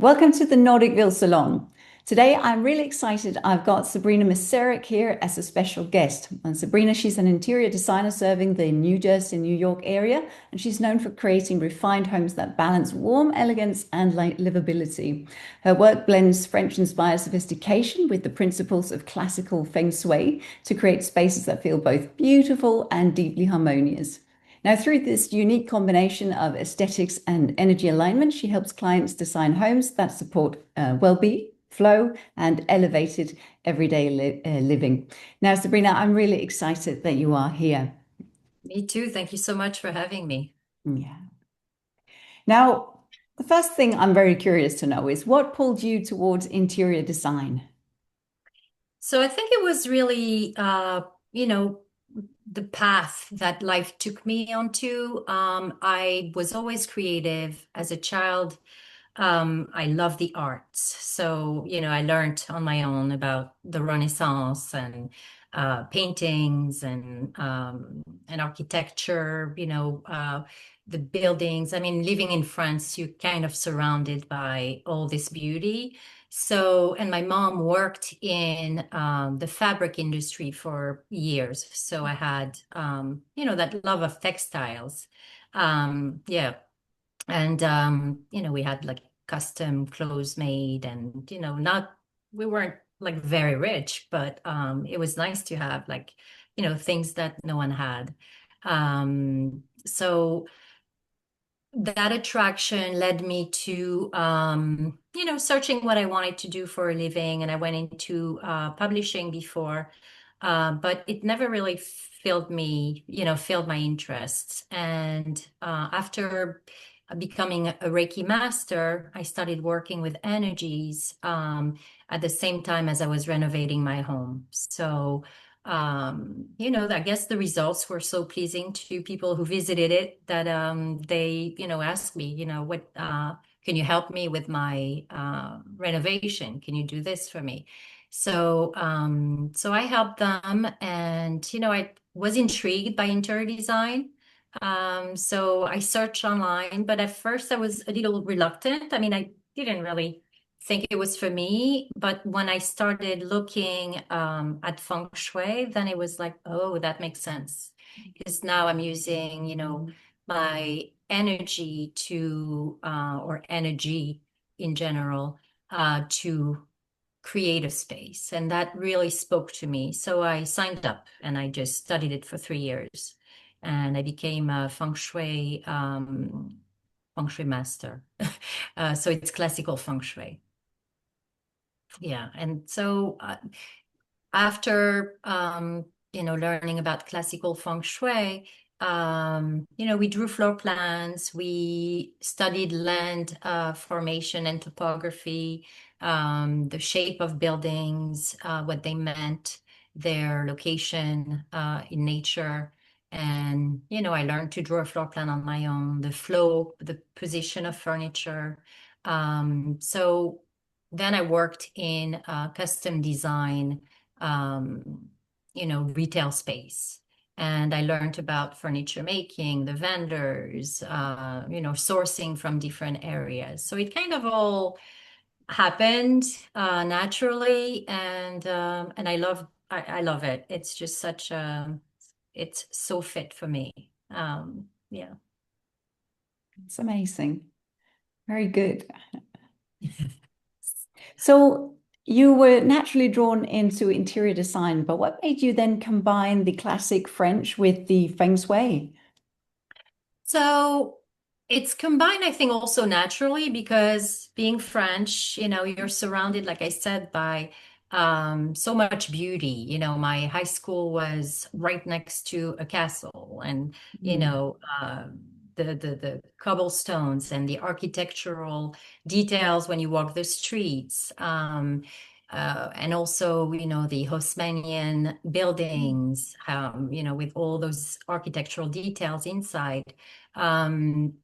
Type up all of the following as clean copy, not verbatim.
Welcome to the Nordicville Salon. Today, I'm really excited. I've got Sabrina Mizerek here as a special guest. And Sabrina, she's an interior designer serving the New Jersey, New York area, and she's known for creating refined homes that balance warm elegance and livability. Her work blends French-inspired sophistication with the principles of classical Feng Shui to create spaces that feel both beautiful and deeply harmonious. Now, through this unique combination of aesthetics and energy alignment, she helps clients design homes that support well-being, flow, and elevated everyday living. Now, Sabrina, I'm really excited that you are here. Me too. Thank you so much for having me. Yeah. Now, the first thing I'm very curious to know is what pulled you towards interior design? So I think it was really, the path that life took me onto. I was always creative as a child. I love the arts. So, I learned on my own about the Renaissance and paintings and architecture, the buildings. I mean, living in France, you're kind of surrounded by all this beauty. So, and my mom worked in the fabric industry for years. So I had, that love of textiles. Yeah. And we had like custom clothes made and, we weren't like very rich, but it was nice to have like, things that no one had. So that attraction led me to, searching what I wanted to do for a living. And I went into publishing before, but it never really filled my interests. And after becoming a Reiki Master, I started working with energies at the same time as I was renovating my home. So, I guess the results were so pleasing to people who visited it that they, asked me, can you help me with my renovation? Can you do this for me? So I helped them, and I was intrigued by interior design. So I searched online, but at first I was a little reluctant. I mean, I didn't really think it was for me, but when I started looking at feng shui, then it was like, oh, that makes sense. Because now I'm using, my energy or energy in general, to create a space. And that really spoke to me. So I signed up and I just studied it for 3 years. And I became a Feng Shui Master. So it's classical Feng Shui. Yeah. And so after, learning about classical Feng Shui, we drew floor plans, we studied land formation and topography, the shape of buildings, what they meant, their location in nature. And, I learned to draw a floor plan on my own, the flow, the position of furniture. So then I worked in custom design, retail space. And I learned about furniture making, the vendors, sourcing from different areas. So it kind of all happened naturally, and I love it. It's just it's so fit for me. Yeah. It's amazing. Very good. So you were naturally drawn into interior design, but what made you then combine the classic French with the Feng Shui? So it's combined, I think, also naturally because being French, you're surrounded, like I said, by so much beauty. My high school was right next to a castle, and Mm. the cobblestones and the architectural details when you walk the streets. And also, the Haussmannian buildings, with all those architectural details inside. Um,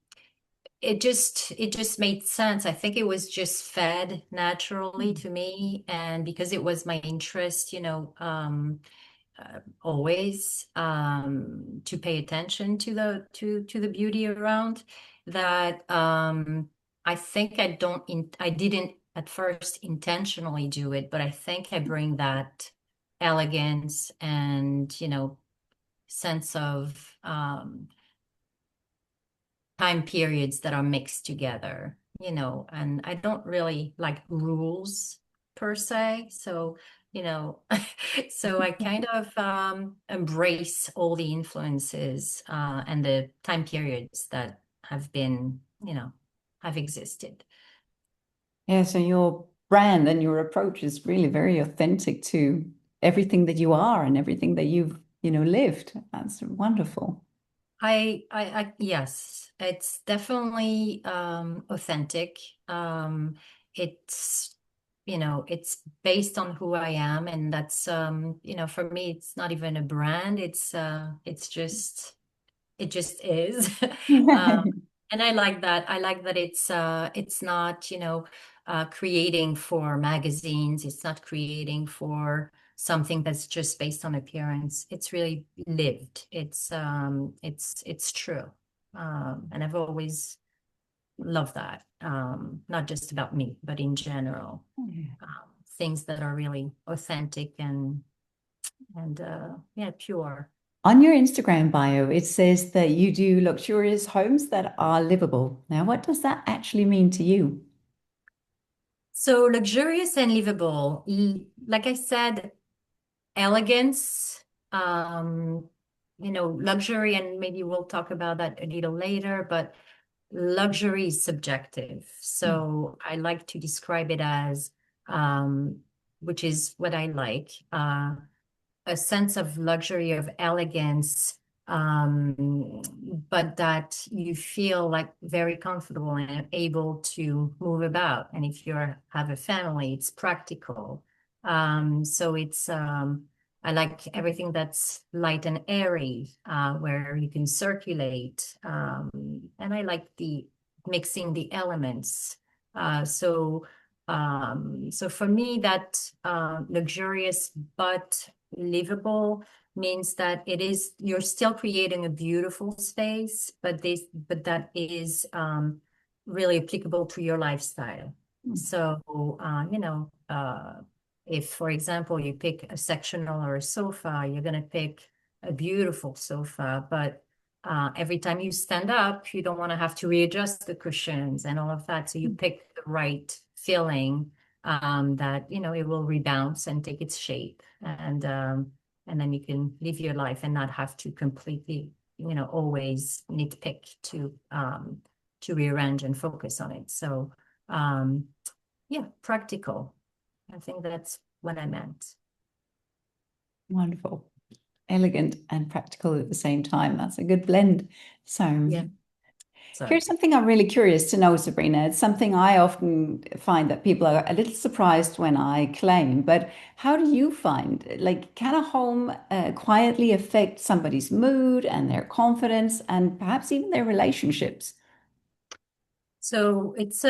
it just made sense. I think it was just fed naturally Mm. to me, and because it was my interest, always to pay attention to the beauty around that. I think I didn't at first intentionally do it, but I think I bring that elegance and, sense of time periods that are mixed together, and I don't really like rules per se. So, you know, so I kind of embrace all the influences and the time periods that have been, have existed. Yeah, so your brand and your approach is really very authentic to everything that you are and everything that you've, lived. That's wonderful. Yes, it's definitely authentic. Um, it's, it's based on who I am, and that's, for me, it's not even a brand. It just is. Um, and I like that. I like that it's not, creating for magazines. It's not creating for something that's just based on appearance. It's really lived. It's true. And I've always loved that. Not just about me, but in general. Things that are really authentic and yeah, pure. On your Instagram bio, it says that you do luxurious homes that are livable. Now, what does that actually mean to you? So luxurious and livable. Like I said, elegance, um, luxury, and maybe we'll talk about that a little later, but luxury is subjective. So I like to describe it as, which is what I like, a sense of luxury, of elegance, but that you feel like very comfortable and able to move about. And if you have a family, it's practical. I like everything that's light and airy, where you can circulate. And I like the mixing the elements. So for me, that luxurious but livable means that you're still creating a beautiful space, but that is really applicable to your lifestyle. So, if, for example, you pick a sectional or a sofa, you're going to pick a beautiful sofa, but every time you stand up, you don't want to have to readjust the cushions and all of that. So you pick the right filling that, it will rebounce and take its shape. And then you can live your life and not have to completely, always nitpick to rearrange and focus on it. So, yeah, practical. I think that's what I meant. Wonderful. Elegant and practical at the same time. That's a good blend. So, Yeah. So, here's something I'm really curious to know, Sabrina. It's something I often find that people are a little surprised when I claim, but how do you find, like, can a home quietly affect somebody's mood and their confidence and perhaps even their relationships? so it's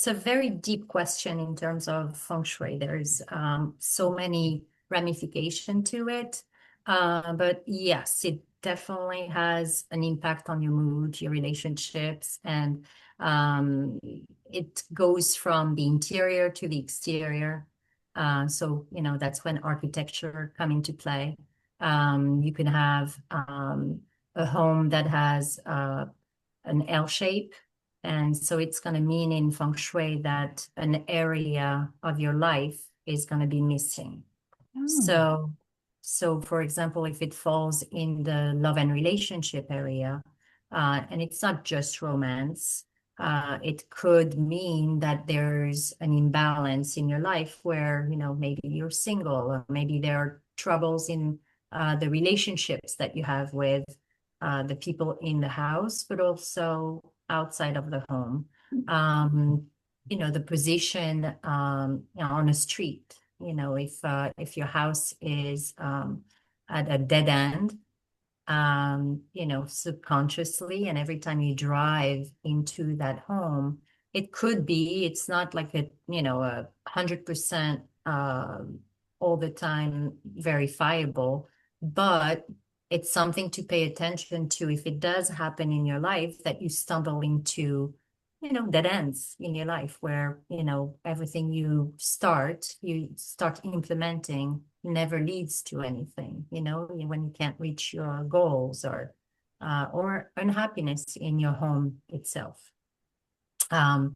a very deep question in terms of feng shui. There's so many ramifications to it. But yes, it definitely has an impact on your mood, your relationships, and it goes from the interior to the exterior. So, that's when architecture come into play. You can have a home that has an L shape. And so it's going to mean in feng shui that an area of your life is going to be missing. Oh, So, for example, if it falls in the love and relationship area, and it's not just romance, it could mean that there's an imbalance in your life where, maybe you're single, or maybe there are troubles in the relationships that you have with the people in the house, but also outside of the home. Um, the position on a street. If your house is at a dead end, subconsciously, and every time you drive into that home, it's not like 100% all the time verifiable, but it's something to pay attention to if it does happen in your life that you stumble into dead ends in your life where, everything you start implementing never leads to anything, when you can't reach your goals or unhappiness in your home itself. And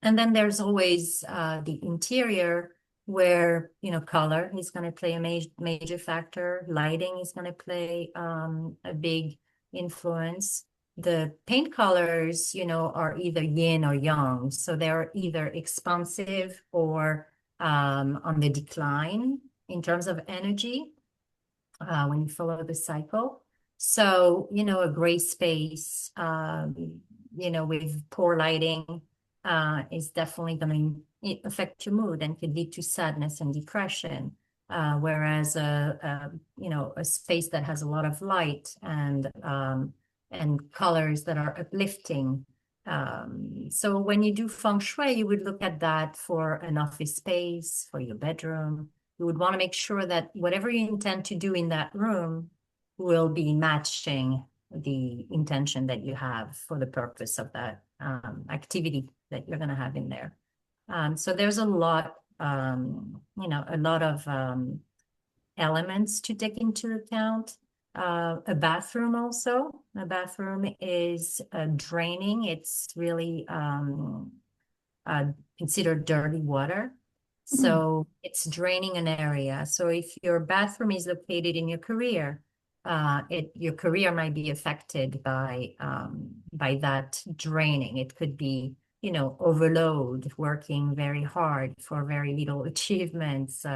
then there's always the interior where, color is going to play a major factor. Lighting is going to play a big influence. The paint colors, are either yin or yang. So they're either expansive or on the decline in terms of energy when you follow the cycle. So, a gray space, with poor lighting is definitely going to affect your mood and could lead to sadness and depression. Whereas a space that has a lot of light and colors that are uplifting. So when you do feng shui, you would look at that for an office space, for your bedroom. You would want to make sure that whatever you intend to do in that room will be matching the intention that you have for the purpose of that activity that you're going to have in there. So there's a lot of elements to take into account. A bathroom also. A bathroom is draining. It's really considered dirty water. So it's draining an area. So if your bathroom is located in your career, your career might be affected by that draining. It could be, overload, working very hard for very little achievements.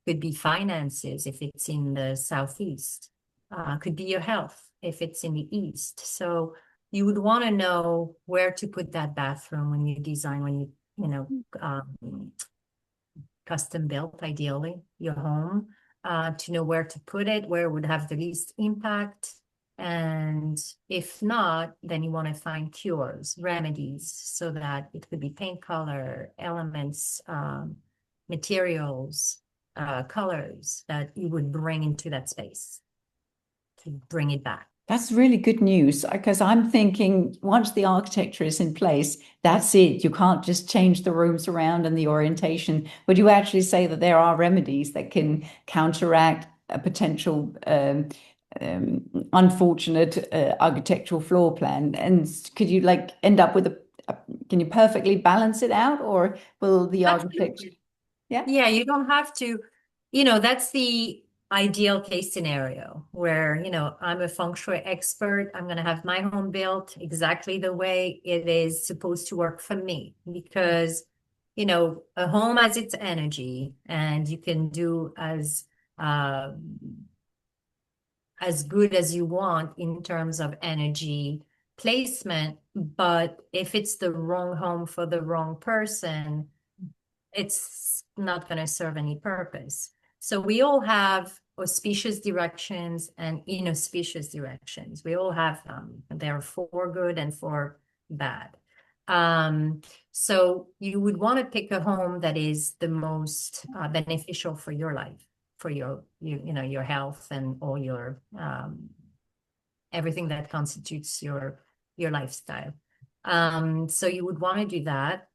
Could be finances if it's in the southeast. Could be your health if it's in the east. So you would want to know where to put that bathroom when you design, custom built, ideally, your home, to know where to put it, where it would have the least impact. And if not, then you want to find cures, remedies, so that it could be paint color, elements, materials, colors that you would bring into that space to bring it back. That's really good news because I'm thinking once the architecture is in place, that's it. You can't just change the rooms around and the orientation. But you actually say that there are remedies that can counteract a potential unfortunate architectural floor plan. And could you end up with can you perfectly balance it out, or will the architecture? Yeah. Yeah, you don't have to, that's the ideal case scenario where, I'm a feng shui expert. I'm going to have my home built exactly the way it is supposed to work for me because, a home has its energy and you can do as good as you want in terms of energy placement. But if it's the wrong home for the wrong person, it's not going to serve any purpose. So we all have auspicious directions and inauspicious directions. We all have them. There are for good and for bad. So you would want to pick a home that is the most beneficial for your life, for your health and all your everything that constitutes your lifestyle. So you would want to do that.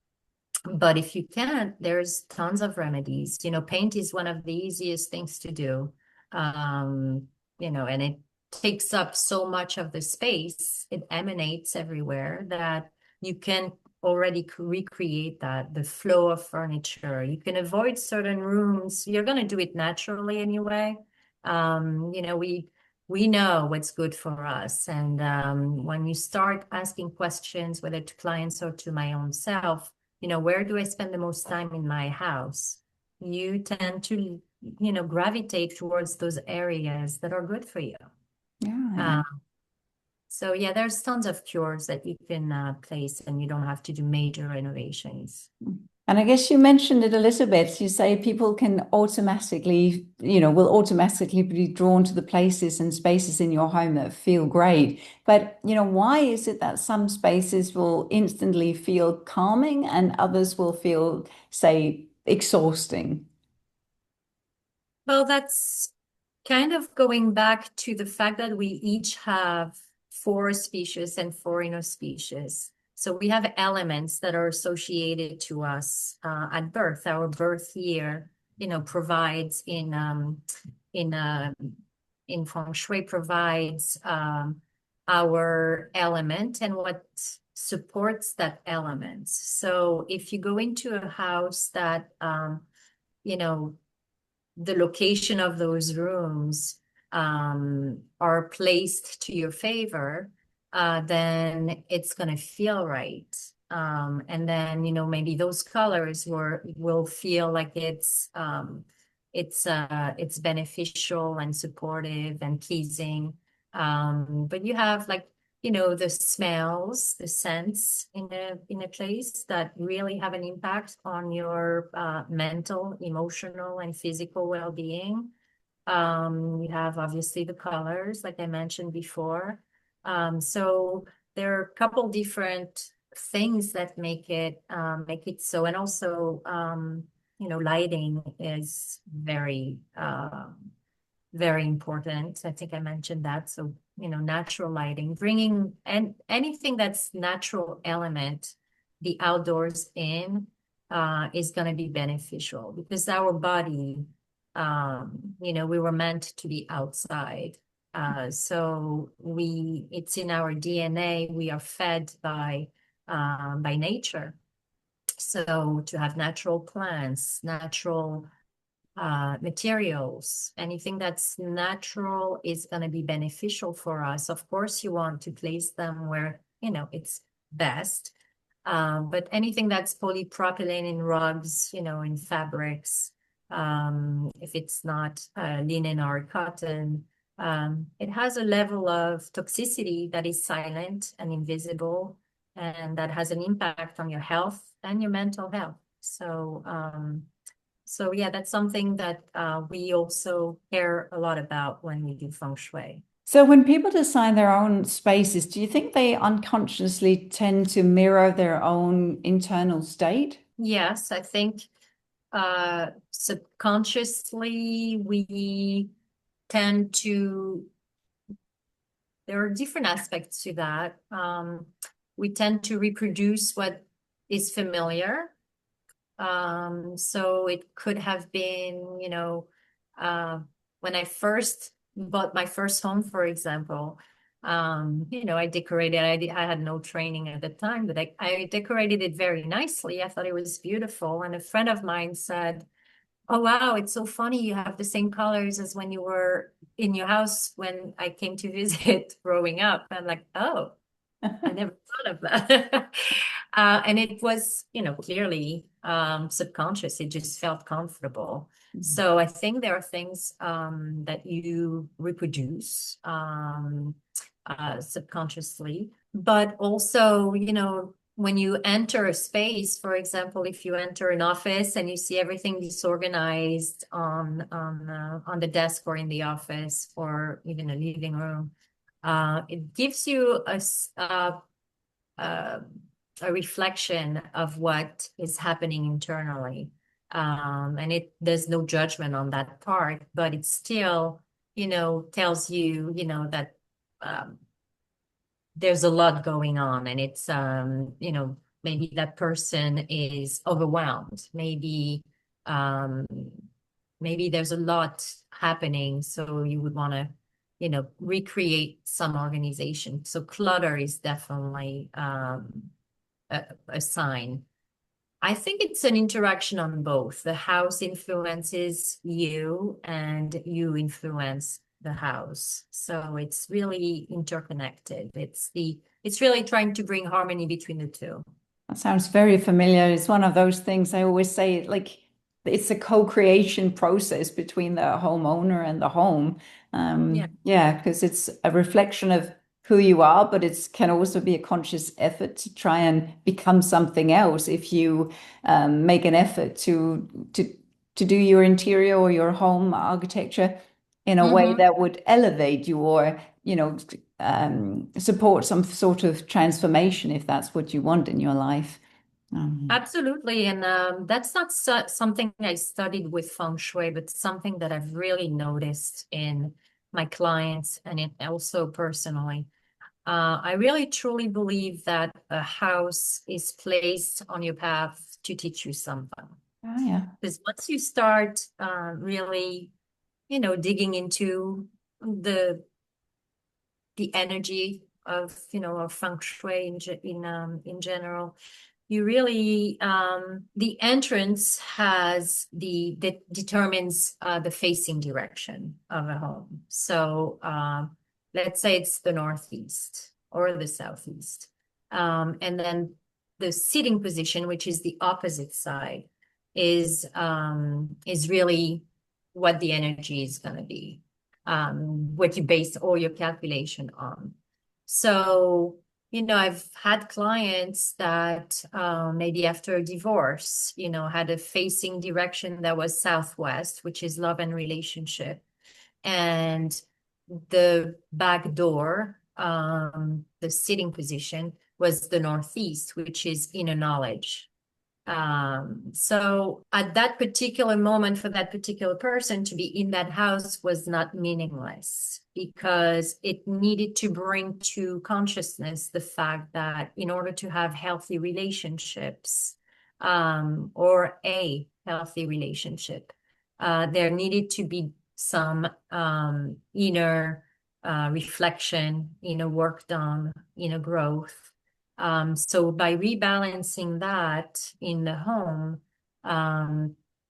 But if you can't, there's tons of remedies. Paint is one of the easiest things to do. And it takes up so much of the space. It emanates everywhere that you can already recreate the flow of furniture. You can avoid certain rooms. You're going to do it naturally anyway. We know what's good for us. And when you start asking questions, whether to clients or to my own self, where do I spend the most time in my house? You tend to, gravitate towards those areas that are good for you. Yeah. So yeah, there's tons of cures that you can place and you don't have to do major renovations. And I guess you mentioned it a little bit. You say people can automatically, will automatically be drawn to the places and spaces in your home that feel great. But, why is it that some spaces will instantly feel calming and others will feel, say, exhausting? Well, that's kind of going back to the fact that we each have four species and four inner species. So we have elements that are associated to us at birth. Our birth year, provides in uh, in Feng Shui provides our element and what supports that element. So if you go into a house that you know the location of those rooms are placed to your favor, then it's going to feel right. And then, maybe those colors will feel like it's beneficial and supportive and pleasing. But you have like, the smells, the scents in a place that really have an impact on your mental, emotional, and physical well-being. You have obviously the colors, like I mentioned before. So there are a couple different things that make it so, and also lighting is very important. I think I mentioned that. So, natural lighting, bringing and anything that's natural element, the outdoors in, is going to be beneficial because our body, we were meant to be outside. So it's in our DNA. We are fed by nature. So to have natural plants, natural materials, anything that's natural is going to be beneficial for us. Of course, you want to place them where, it's best. But anything that's polypropylene in rugs, in fabrics, if it's not linen or cotton, it has a level of toxicity that is silent and invisible, and that has an impact on your health and your mental health. So yeah, that's something that we also care a lot about when we do feng shui. So when people design their own spaces, do you think they unconsciously tend to mirror their own internal state? Yes, I think subconsciously we tend to, there are different aspects to that. We tend to reproduce what is familiar. So it could have been, when I first bought my first home, for example, I decorated, I had no training at the time, but I decorated it very nicely. I thought it was beautiful. And a friend of mine said, "Oh, wow, it's so funny. You have the same colors as when you were in your house when I came to visit growing up." I'm like, "Oh, I never thought of that." And it was, clearly subconscious. It just felt comfortable. So I think there are things that you reproduce subconsciously, but also, when you enter a space, for example, if you enter an office and you see everything disorganized on the desk or in the office or even a living room, it gives you uh, a reflection of what is happening internally. And there's no judgment on that part, but it still, tells you, that um, there's a lot going on, and it's, maybe that person is overwhelmed. Um, maybe there's a lot happening, so you would want to, recreate some organization. So clutter is definitely a sign. I think it's an interaction on both. The house influences you and you influence the house. So it's really interconnected. It's really trying to bring harmony between the two. That sounds very familiar. It's one of those things I always say, like it's a co-creation process between the homeowner and the home. Yeah. Yeah, because it's a reflection of who you are, but it can also be a conscious effort to try and become something else if you make an effort to do your interior or your home architecture in a way Hmm. that would elevate you or, support some sort of transformation if that's what you want in your life. Absolutely. And that's not something I studied with Feng Shui, but something that I've really noticed in my clients and also personally. I really truly believe that a house is placed on your path to teach you something. Oh, yeah. Because once you start really, digging into the energy of, of feng shui in general, you really the entrance has that determines the facing direction of a home. So let's say it's the northeast or the southeast, and then the seating position, which is the opposite side, is really what the energy is going to be, what you base all your calculation on. So, I've had clients that maybe after a divorce, had a facing direction that was southwest, which is love and relationship. And the back door, the sitting position was the northeast, which is inner knowledge. So at that particular moment for that particular person to be in that house was not meaningless because it needed to bring to consciousness the fact that in order to have healthy relationships, or a healthy relationship, there needed to be some inner reflection, inner work done, inner growth. So by rebalancing that in the home,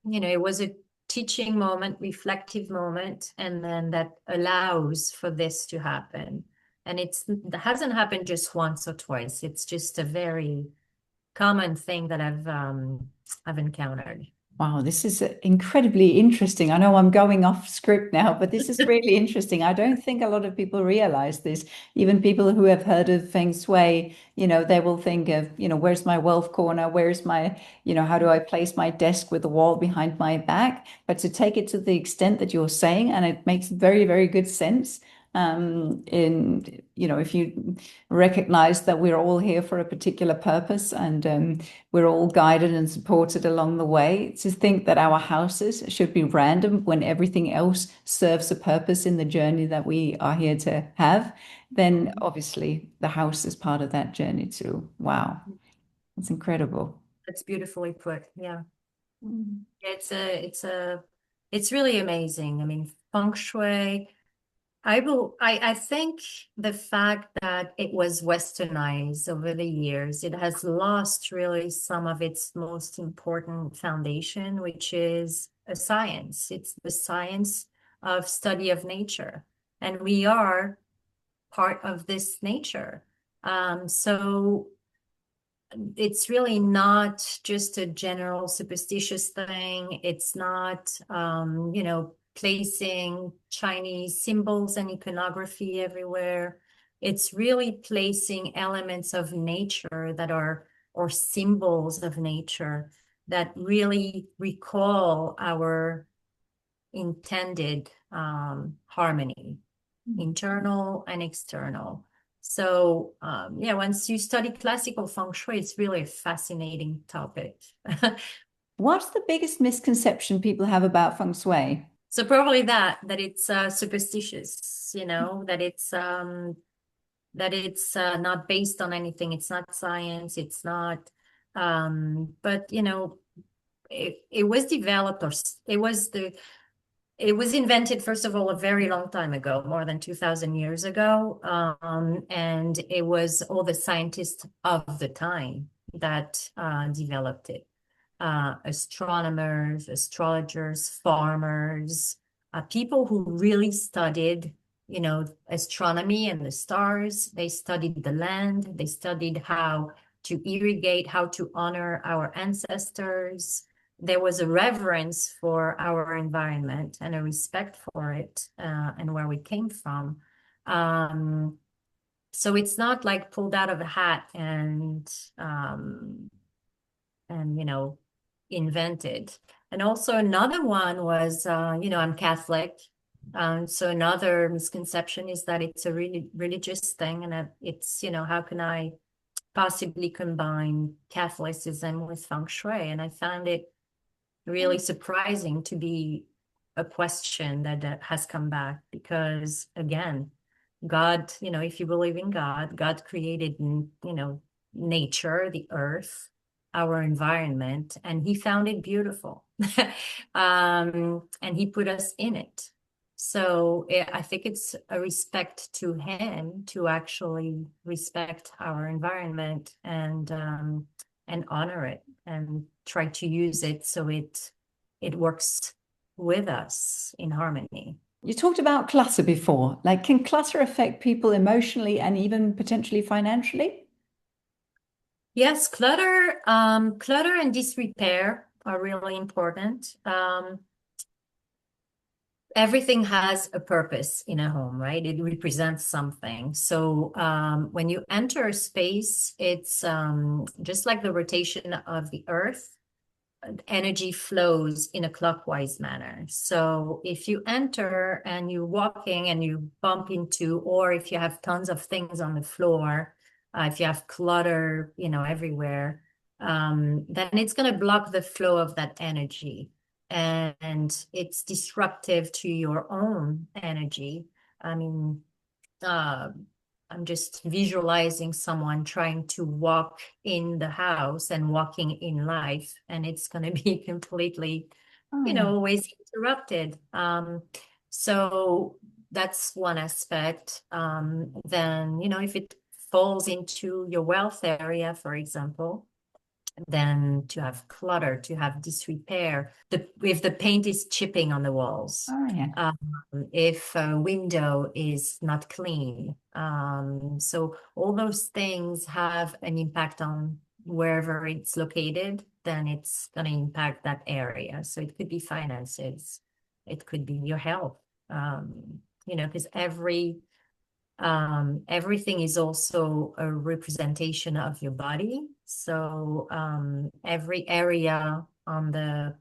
it was a teaching moment, reflective moment, and then that allows for this to happen. And it hasn't happened just once or twice. It's just a very common thing that I've encountered. Wow, this is incredibly interesting. I know I'm going off script now, but this is really interesting. I don't think a lot of people realize this. Even people who have heard of Feng Shui, they will think of, where's my wealth corner? Where's my, how do I place my desk with the wall behind my back? But to take it to the extent that you're saying, and it makes very, very good sense. If you recognize that we're all here for a particular purpose and we're all guided and supported along the way, to think that our houses should be random when everything else serves a purpose in the journey that we are here to have, then obviously the house is part of that journey too. Wow, that's incredible. That's beautifully put. Yeah. Mm. It's really amazing. I mean, feng shui. I think the fact that it was westernized over the years, it has lost really some of its most important foundation, which is a science. It's the science of study of nature. And we are part of this nature. So it's really not just a general superstitious thing. It's not, placing Chinese symbols and iconography everywhere. It's really placing elements of nature that are, or symbols of nature that really recall our intended harmony, internal and external. So, yeah, once you study classical feng shui, it's really a fascinating topic. What's the biggest misconception people have about Feng Shui? So probably that it's superstitious, that it's not based on anything. It's not science. It's not, but it was developed, or it was invented, first of all, a very long time ago, more than 2,000 years ago. And it was all the scientists of the time that developed it. Astronomers, astrologers, farmers, people who really studied, astronomy and the stars. They studied the land. They studied how to irrigate, how to honor our ancestors. There was a reverence for our environment and a respect for it, and where we came from. So it's not like pulled out of a hat and invented. And also another one was, I'm Catholic. So another misconception is that it's a really religious thing, and that it's, how can I possibly combine Catholicism with feng shui? And I found it really surprising to be a question that has come back because, again, God, if you believe in God, God created, nature, the earth, our environment, and he found it beautiful. And he put us in it. So I think it's a respect to him to actually respect our environment and honor it and try to use it so it works with us in harmony. You talked about clutter before. Like, can clutter affect people emotionally and even potentially financially? Yes, clutter and disrepair are really important. Everything has a purpose in a home, right? It represents something. So when you enter a space, it's just like the rotation of the earth. Energy flows in a clockwise manner. So if you enter and you're walking and you bump into, or if you have tons of things on the floor, if you have clutter, everywhere, then it's going to block the flow of that energy. And it's disruptive to your own energy. I mean, uh, I'm just visualizing someone trying to walk in the house and walking in life, and it's going to be completely, Oh, yeah. always interrupted. So that's one aspect. Then, if it falls into your wealth area, for example, then to have clutter, to have disrepair, if the paint is chipping on the walls, Oh, yeah. um, if a window is not clean. So all those things have an impact on wherever it's located, then it's going to impact that area. So it could be finances, it could be your health, because everything is also a representation of your body. So every area on the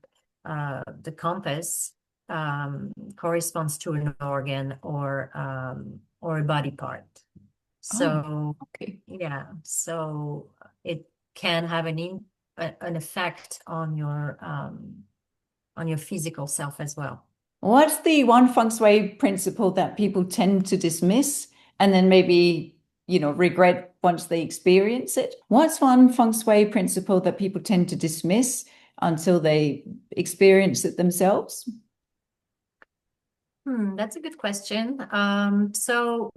compass corresponds to an organ or a body part. Oh, So okay. yeah, so it can have an effect on your physical self as well. What's the one feng shui principle that people tend to dismiss and then maybe, regret once they experience it? What's one feng shui principle that people tend to dismiss until they experience it themselves? That's a good question. So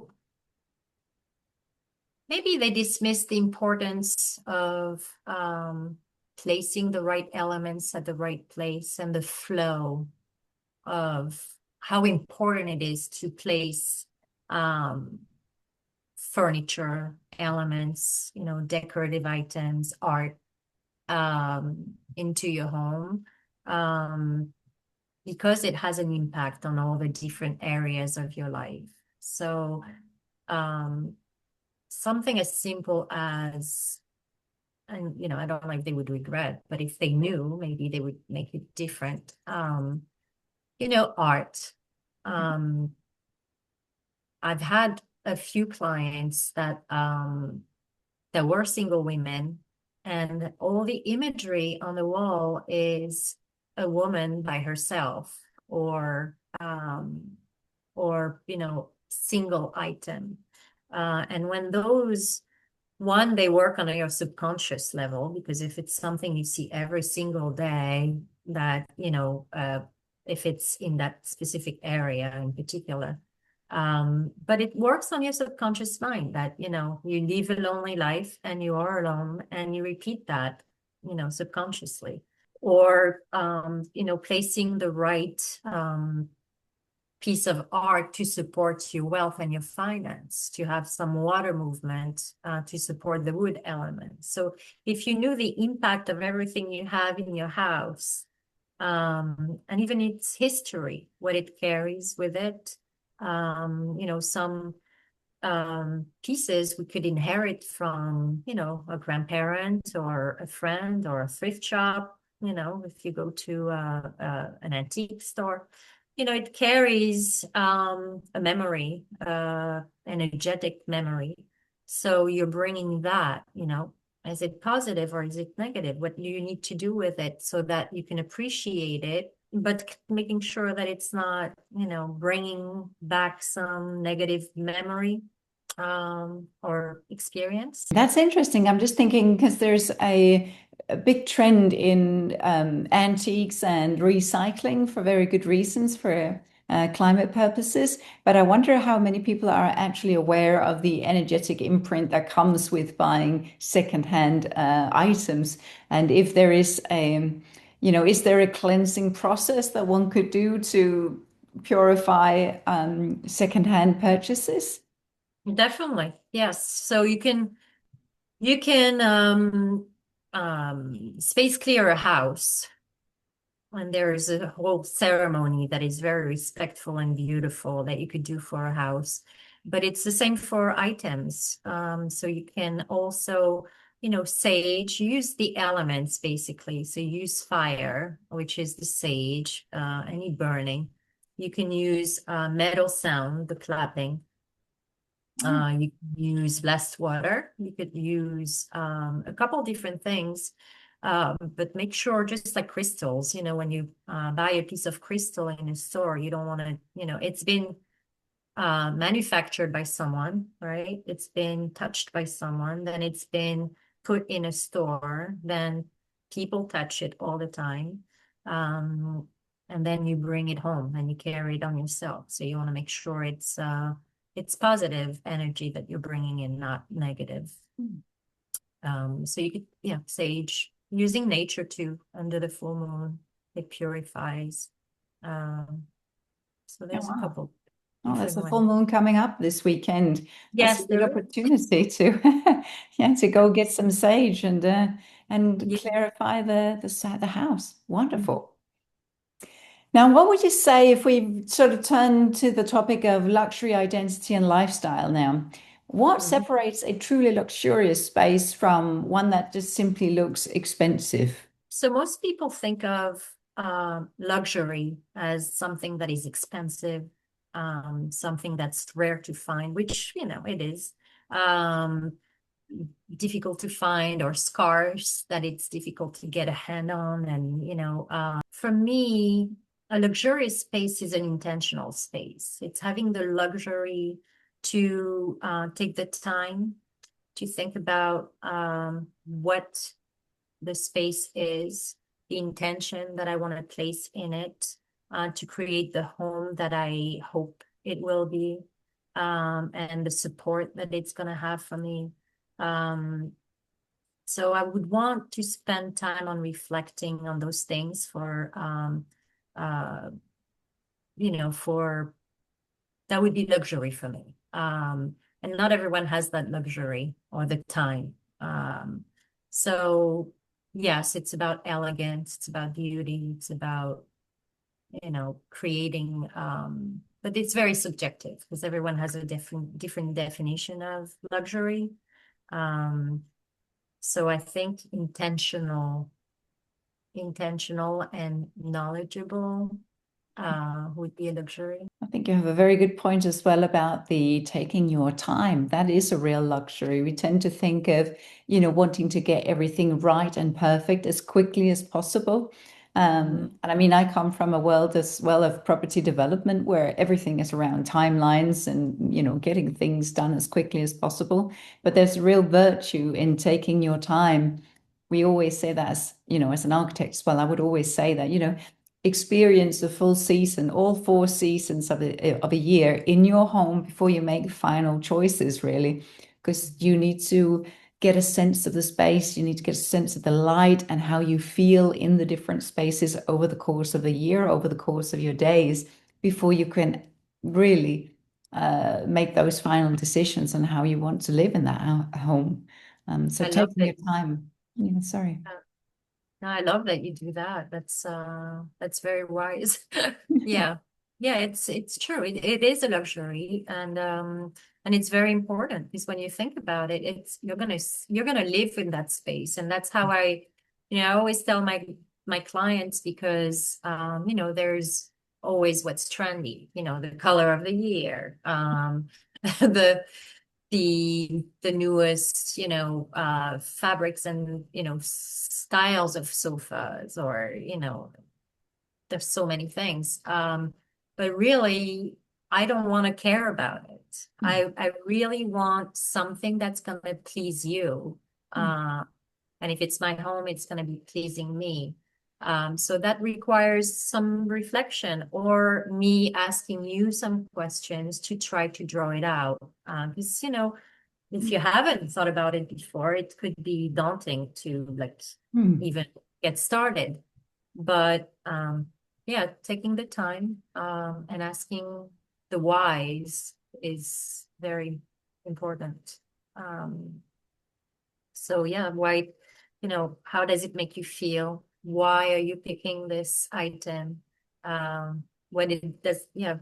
maybe they dismiss the importance of placing the right elements at the right place and the flow of how important it is to place um, furniture, elements, decorative items, art into your home. Because it has an impact on all the different areas of your life. So, um, something as simple as, and I don't know if they would regret, but if they knew, maybe they would make it different. Art. Um, I've had a few clients that were single women, and all the imagery on the wall is a woman by herself or single item. And when those one, they work on your subconscious level, because if it's something you see every single day, that, if it's in that specific area in particular, but it works on your subconscious mind that, you live a lonely life and you are alone and you repeat that, subconsciously. Or, placing the right piece of art to support your wealth and your finance, to have some water movement to support the wood element. So if you knew the impact of everything you have in your house, and even its history, what it carries with it, some pieces we could inherit from, a grandparent or a friend or a thrift shop. If you go to an antique store, it carries a memory, energetic memory. So you're bringing that, is it positive or is it negative? What do you need to do with it so that you can appreciate it, but making sure that it's not, bringing back some negative memory or experience. That's interesting. I'm just thinking because there's a big trend in antiques and recycling for very good reasons for climate purposes. But I wonder how many people are actually aware of the energetic imprint that comes with buying secondhand items, and if there is is there a cleansing process that one could do to purify secondhand purchases? Definitely, yes. So you can space clear a house, and there's a whole ceremony that is very respectful and beautiful that you could do for a house. But it's the same for items. So you can also, sage, use the elements basically. So use fire, which is the sage, any burning. You can use metal sound, the clapping. You could use less water. You could use a couple different things, but make sure, just like crystals, when you buy a piece of crystal in a store, you don't want to, it's been manufactured by someone, right? It's been touched by someone, then it's been put in a store, then people touch it all the time. And then you bring it home and you carry it on yourself. So you want to make sure it's positive energy that you're bringing in, not negative. So you could, yeah, sage, using nature too, under the full moon, it purifies. So Oh, there's a wow. couple Oh, there's different a full ways. moon coming up this weekend. That's a Yes, good there is. opportunity to yeah, to go get some sage and Yeah. clarify the house. Mm. Wonderful. Now, what would you say if we sort of turn to the topic of luxury identity and lifestyle now? What Mhm. separates a truly luxurious space from one that just simply looks expensive? So most people think of luxury as something that is expensive, something that's rare to find, which, it is. Um, Difficult to find, or scarce, that it's difficult to get a hand on. And, for me, a luxurious space is an intentional space. It's having the luxury to take the time to think about what the space is, the intention that I want to place in it, to create the home that I hope it will be, and the support that it's going to have for me. Um, so I would want to spend time on reflecting on those things uh, for that would be luxury for me. And not everyone has that luxury or the time. So yes, it's about elegance, it's about beauty, it's about, creating, but it's very subjective because everyone has a different definition of luxury. Um, so I think intentional and knowledgeable would be a luxury. I think you have a very good point as well about the taking your time. That is a real luxury. We tend to think of, wanting to get everything right and perfect as quickly as possible. Mhm. And I mean, I come from a world as well of property development where everything is around timelines and, getting things done as quickly as possible. But there's real virtue in taking your time. We always say that as, as an architect as well, I would always say that, experience the full season, all 4 seasons of a year in your home before you make final choices, really, because you need to get a sense of the space, you need to get a sense of the light and how you feel in the different spaces over the course of the year, over the course of your days, before you can really make those final decisions on how you want to live in that home. So I love taking your that. time. Yeah, sorry. No, I love that you do that. That's very wise. Yeah. Yeah, it's true. It is a luxury, and it's very important because when you think about it, it's you're gonna live in that space. And that's how I always tell my clients, because there's always what's trendy, the color of the year, the the newest, fabrics and, styles of sofas, or, there's so many things. But really, I don't want to care about it. Mm, I really want something that's going to please you. mm, And if it's my home, it's going to be pleasing me. So that requires some reflection or me asking you some questions to try to draw it out. Because, if you haven't thought about it before, it could be daunting to like mm. even get started. But yeah, taking the time and asking the whys is very important. Um, so yeah, why, how does it make you feel? Why are you picking this item? What it does, yeah,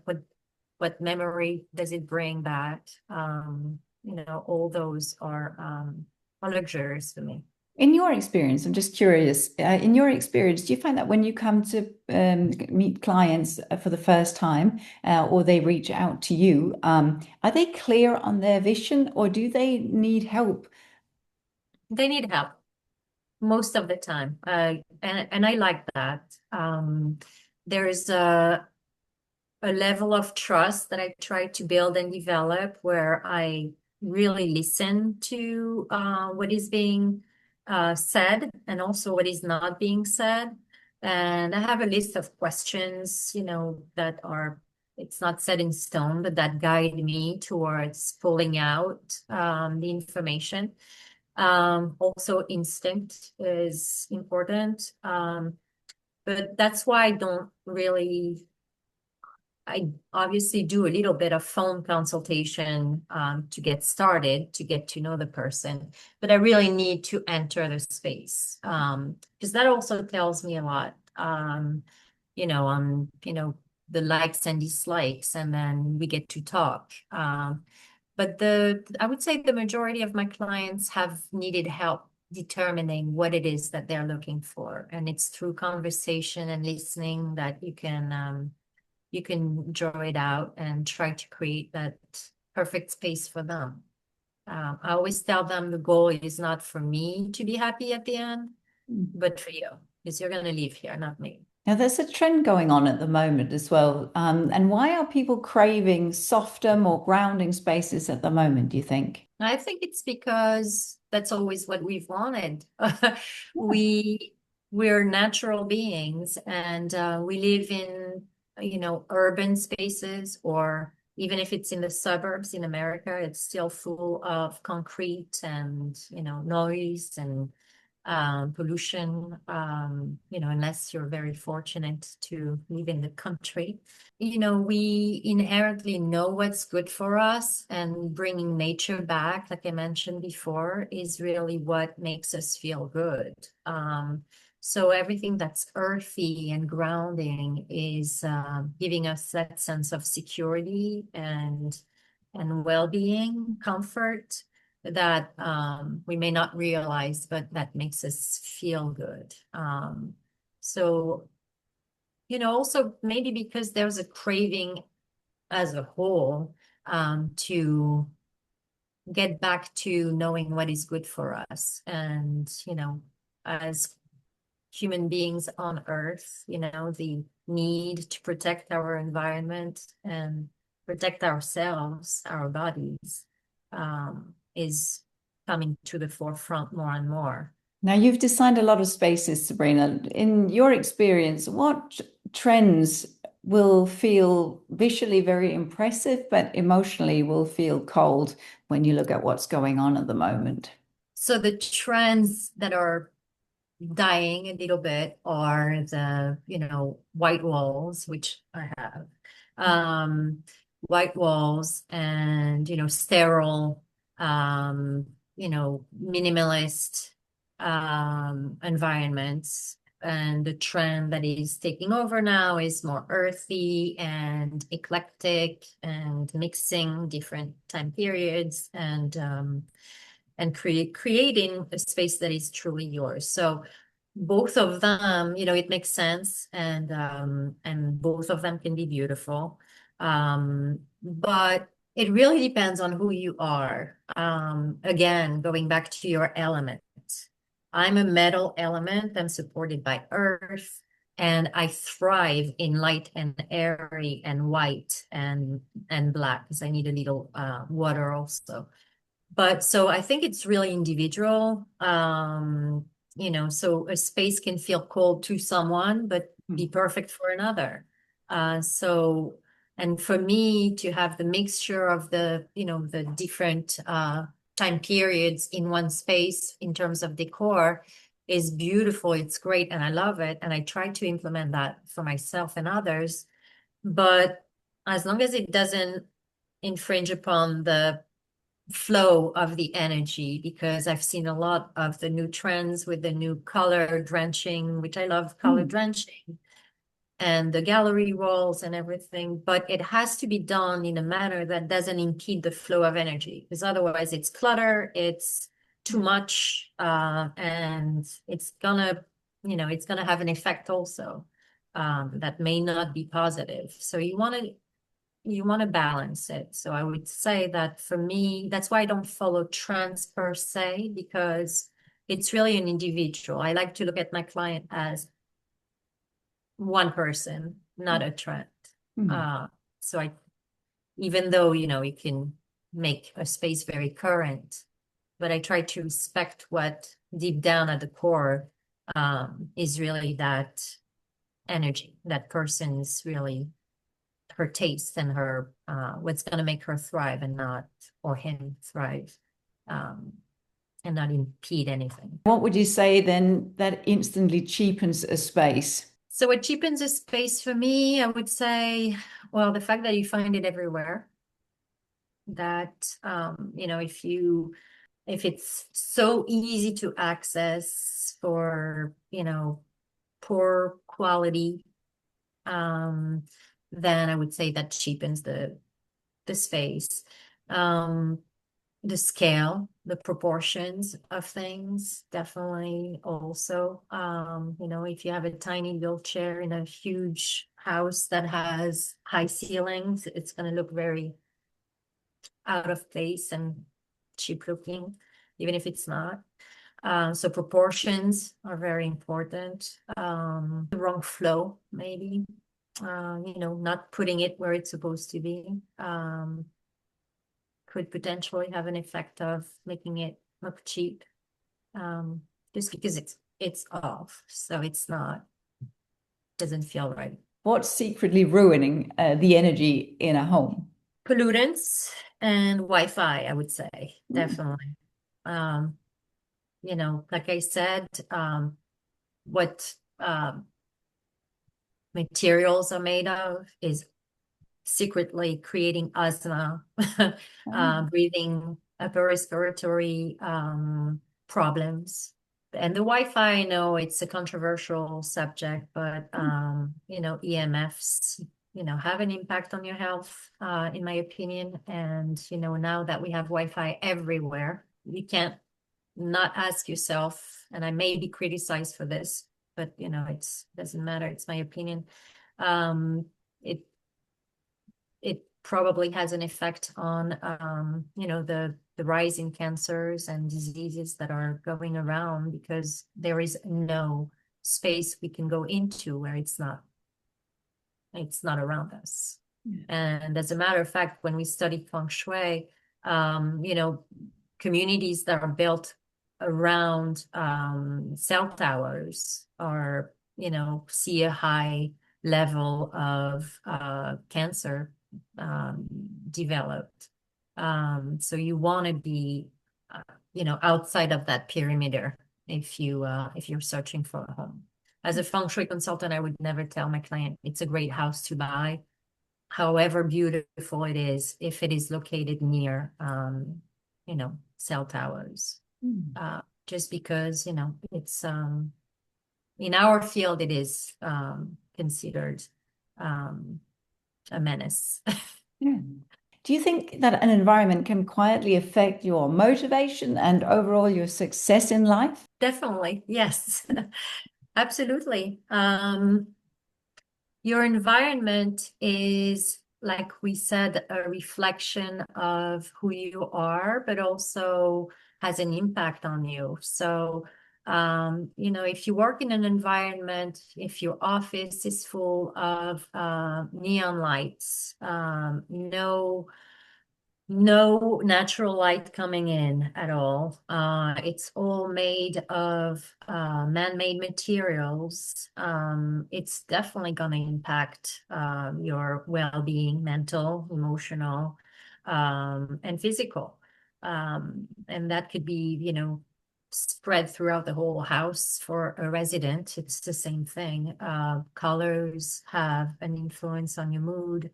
what memory does it bring back? All those are luxuries for me. In your experience, I'm just curious, in your experience, do you find that when you come to meet clients for the first time or they reach out to you, are they clear on their vision or do they need help? They need help most of the time. And I like that. There's a level of trust that I try to build and develop where I really listen to what is being said and also what is not being said. And I have a list of questions, that are, it's not set in stone, but that guide me towards pulling out the information. Also, instinct is important. But that's why I don't really I obviously do a little bit of phone consultation to get started, to get to know the person, but I really need to enter the space because that also tells me a lot, the likes and dislikes, and then we get to talk. But I would say the majority of my clients have needed help determining what it is that they're looking for, and it's through conversation and listening that you can draw it out and try to create that perfect space for them. I always tell them the goal is not for me to be happy at the end, but for you, because you're going to leave here, not me. Now, there's a trend going on at the moment as well. And why are people craving softer, more grounding spaces at the moment, do you think? I think it's because that's always what we've wanted. Yeah. We we're natural beings, and we live in urban spaces, or even if it's in the suburbs in America, it's still full of concrete and noise and pollution. Unless you're very fortunate to live in the country. We inherently know what's good for us, and bringing nature back, like I mentioned before, is really what makes us feel good. So everything that's earthy and grounding is giving us that sense of security and well-being, comfort that we may not realize, but that makes us feel good. So also maybe because there's a craving as a whole to get back to knowing what is good for us. And, as human beings on Earth, the need to protect our environment and protect ourselves, our bodies, is coming to the forefront more and more. Now, you've designed a lot of spaces, Sabrina. In your experience, what trends will feel visually very impressive, but emotionally will feel cold when you look at what's going on at the moment? So the trends that are dying a little bit are the, white walls, which I have. Um, White walls and, sterile, minimalist environments. And the trend that is taking over now is more earthy and eclectic and mixing different time periods and creating a space that is truly yours. So both of them, it makes sense, and both of them can be beautiful. But it really depends on who you are. Again, going back to your element. I'm a metal element. I'm supported by earth. And I thrive in light and airy and white and black because I need a little water also. But so I think it's really individual. So a space can feel cold to someone, but be Mm. perfect for another. So, and for me to have the mixture of the different time periods in one space in terms of decor is beautiful. It's great, and I love it. And I try to implement that for myself and others. But as long as it doesn't infringe upon the flow of the energy, because I've seen a lot of the new trends with the new color drenching, which I love color Mm. drenching, and the gallery walls and everything, but it has to be done in a manner that doesn't impede the flow of energy, because otherwise it's clutter, it's too Yeah. much, and it's gonna have an effect also, that may not be positive. So you want to balance it. So I would say that for me, that's why I don't follow trends per se, because it's really an individual. I like to look at my client as one person, not a trend. Mm. Uh, so even though, you can make a space very current, but I try to respect what deep down at the core is really that energy, that person's really her taste and her what's going to make her thrive and not or him thrive, um, and not impede anything. What would you say then that instantly cheapens a space? So what cheapens a space for me, I would say, well, the fact that you find it everywhere, that if it's so easy to access for poor quality, um, then I would say that cheapens the space. Um, the scale, the proportions of things, definitely also. If you have a tiny wheelchair in a huge house that has high ceilings, it's going to look very out of place and cheap looking, even if it's not. So proportions are very important. The wrong flow, maybe. Not putting it where it's supposed to be. Could potentially have an effect of making it look cheap, um, just because it's off, so it's not doesn't feel right. What's secretly ruining the energy in a home? Pollutants and Wi-Fi, I would say, Mm. definitely. Um, like I said, what materials are made of is secretly creating asthma, Oh. breathing, upper respiratory problems. And the Wi-Fi, I know it's a controversial subject, but EMFs, have an impact on your health, in my opinion. And now that we have Wi-Fi everywhere, you can't not ask yourself, and I may be criticized for this, but it's doesn't matter. It's my opinion. Um, it it probably has an effect on the rise in cancers and diseases that are going around, because there is no space we can go into where it's not around us. Yeah. And as a matter of fact, when we study Feng Shui, communities that are built around cell towers are, see a high level of cancer um, developed. So you want to be, outside of that perimeter if you're searching for a home. As a feng shui consultant, I would never tell my client it's a great house to buy, however beautiful it is, if it is located near, cell towers. Mm. Just because, it's in our field, it is considered um, a menace. Yeah. Do you think that an environment can quietly affect your motivation and overall your success in life? Definitely, yes, absolutely. Your environment is, like we said, a reflection of who you are, but also has an impact on you. So If you work in an environment, if your office is full of neon lights, no natural light coming in at all. It's all made of man-made materials. It's definitely going to impact your well-being, mental, emotional, and physical. And that could be, spread throughout the whole house for a resident. It's the same thing. Colors have an influence on your mood.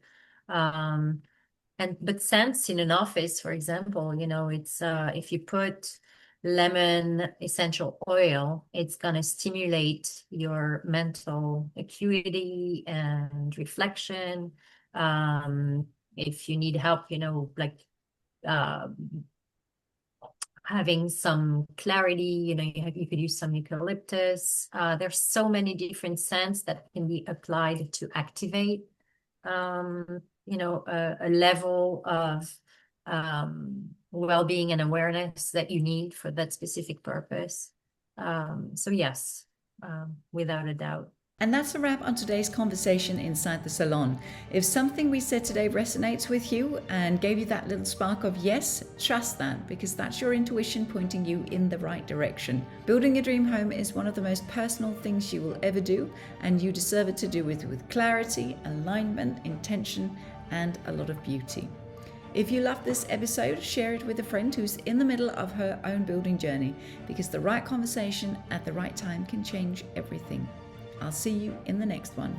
But scents in an office, for example, it's if you put lemon essential oil, it's gonna stimulate your mental acuity and reflection. If you need help, like uh, having some clarity, you could use some eucalyptus. There's so many different scents that can be applied to activate a level of well-being and awareness that you need for that specific purpose. So yes, without a doubt. And that's a wrap on today's conversation inside the salon. If something we said today resonates with you and gave you that little spark of yes, trust that, because that's your intuition pointing you in the right direction. Building a dream home is one of the most personal things you will ever do, and you deserve it to do it with clarity, alignment, intention, and a lot of beauty. If you loved this episode, share it with a friend who's in the middle of her own building journey, because the right conversation at the right time can change everything. I'll see you in the next one.